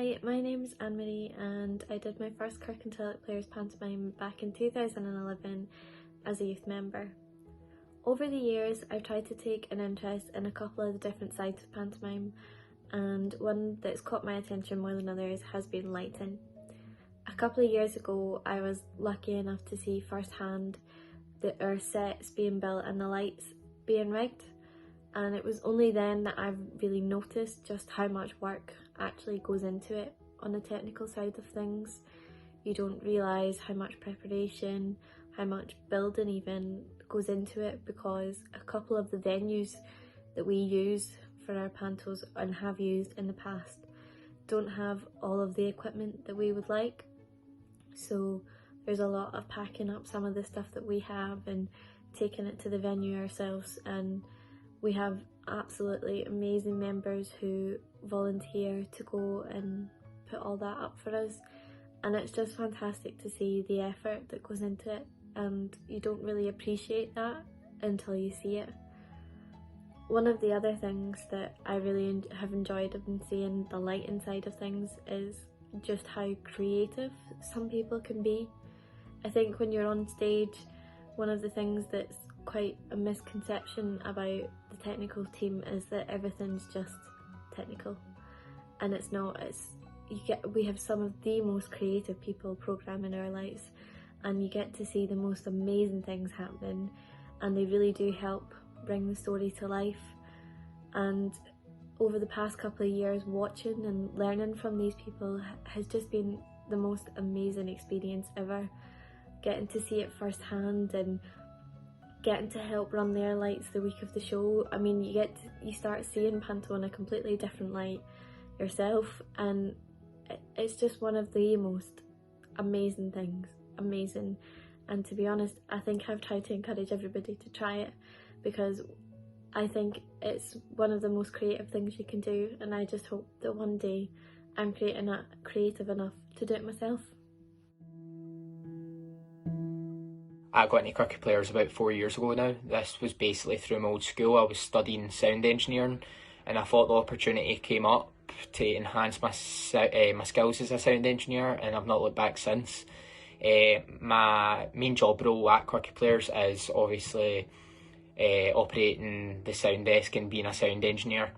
Hi, my name's Anne-Marie and I did my first Kirk and Toilet Players pantomime back in 2011 as a youth member. Over the years, I've tried to take an interest in a couple of the different sides of pantomime, and one that's caught my attention more than others has been lighting. A couple of years ago, I was lucky enough to see firsthand our sets being built and the lights being rigged. And it was only then that I've really noticed just how much work actually goes into it on the technical side of things. You don't realise how much preparation, how much building even goes into it, because a couple of the venues that we use for our pantos and have used in the past don't have all of the equipment that we would like. So there's a lot of packing up some of the stuff that we have and taking it to the venue ourselves, and we have absolutely amazing members who volunteer to go and put all that up for us, and it's just fantastic to see the effort that goes into it, and you don't really appreciate that until you see it. One of the other things that I really have enjoyed in seeing the lighting side of things is just how creative some people can be. I think when you're on stage, one of the things that's quite a misconception about the technical team is that everything's just technical, and it's not. We have some of the most creative people programming our lights, and you get to see the most amazing things happening, and they really do help bring the story to life. And over the past couple of years, watching and learning from these people has just been the most amazing experience ever. Getting to see it firsthand and getting to help run their lights the week of the show. I mean, you start seeing Panto in a completely different light yourself, and it's just one of the most amazing things. Amazing. And to be honest, I think I've tried to encourage everybody to try it, because I think it's one of the most creative things you can do, and I just hope that one day I'm creative enough to do it myself. I got into Kirky Players about 4 years ago now. This was basically through my old school. I was studying sound engineering, and I thought the opportunity came up to enhance my skills as a sound engineer, and I've not looked back since. My main job role at Kirky Players is obviously operating the sound desk and being a sound engineer.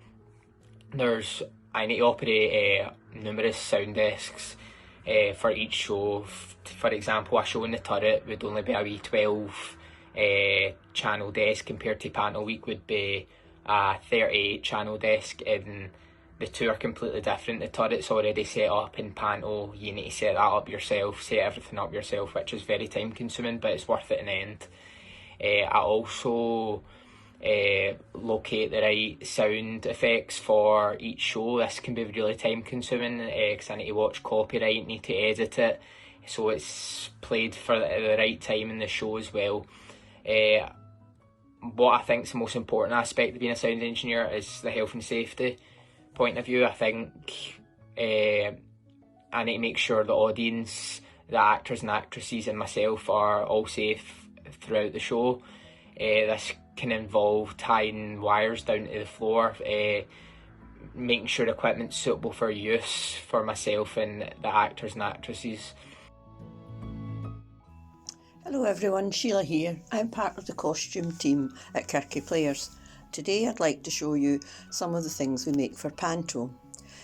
I need to operate numerous sound desks for each show. For example, a show in the Turret would only be a wee 12 channel desk, compared to Panto Week would be a 38 channel desk, and the two are completely different. The Turret's already set up in Panto, you need to set that up yourself, set everything up yourself, which is very time consuming, but it's worth it in the end. I also locate the right sound effects for each show. This can be really time consuming because I need to watch copyright, need to edit it so it's played for the right time in the show as well. What I think is the most important aspect of being a sound engineer is the health and safety point of view. I think I need to make sure the audience, the actors and actresses and myself are all safe throughout the show. This can involve tying wires down to the floor, making sure the equipment's suitable for use for myself and the actors and actresses. Hello everyone, Sheila here. I'm part of the costume team at Kirky Players. Today I'd like to show you some of the things we make for Panto.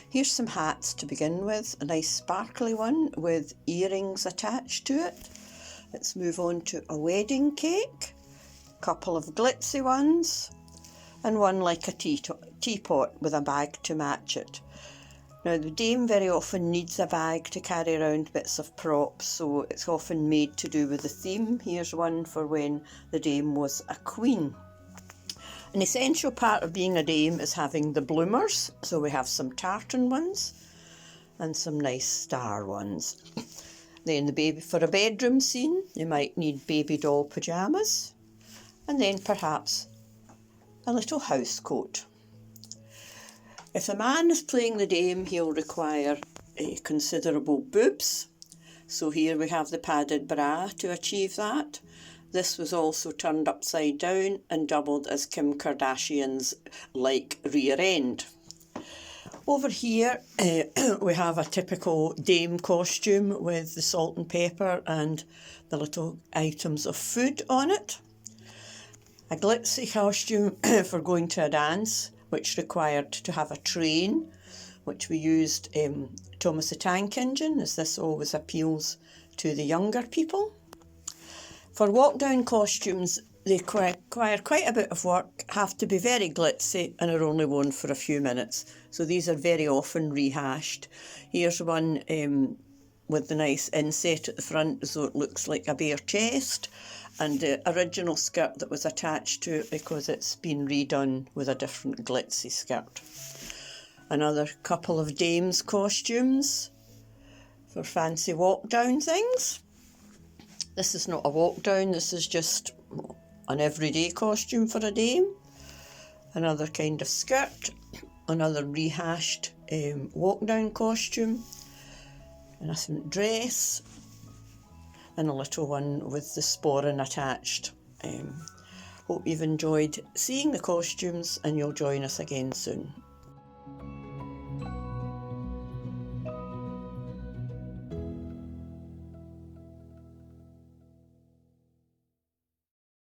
Here's some hats to begin with, a nice sparkly one with earrings attached to it. Let's move on to a wedding cake, a couple of glitzy ones, and one like a teapot with a bag to match it. Now the dame very often needs a bag to carry around bits of props, so it's often made to do with the theme. Here's one for when the dame was a queen. An essential part of being a dame is having the bloomers, so we have some tartan ones and some nice star ones. Then for a bedroom scene, you might need baby doll pyjamas, and then perhaps a little house coat. If a man is playing the dame, he'll require considerable boobs. So here we have the padded bra to achieve that. This was also turned upside down and doubled as Kim Kardashian's rear end. Over here we have a typical dame costume with the salt and pepper and the little items of food on it. A glitzy costume for going to a dance, which required to have a train, which we used Thomas the Tank Engine, as this always appeals to the younger people. For walk-down costumes, they require quite a bit of work, have to be very glitzy and are only worn for a few minutes. So these are very often rehashed. Here's one with the nice inset at the front so it looks like a bare chest, and the original skirt that was attached to it because it's been redone with a different glitzy skirt. Another couple of dames costumes for fancy walk-down things. This is not a walk-down, this is just an everyday costume for a dame. Another kind of skirt, another rehashed walk-down costume, an innocent dress, and a little one with the sporran attached. Hope you've enjoyed seeing the costumes and you'll join us again soon.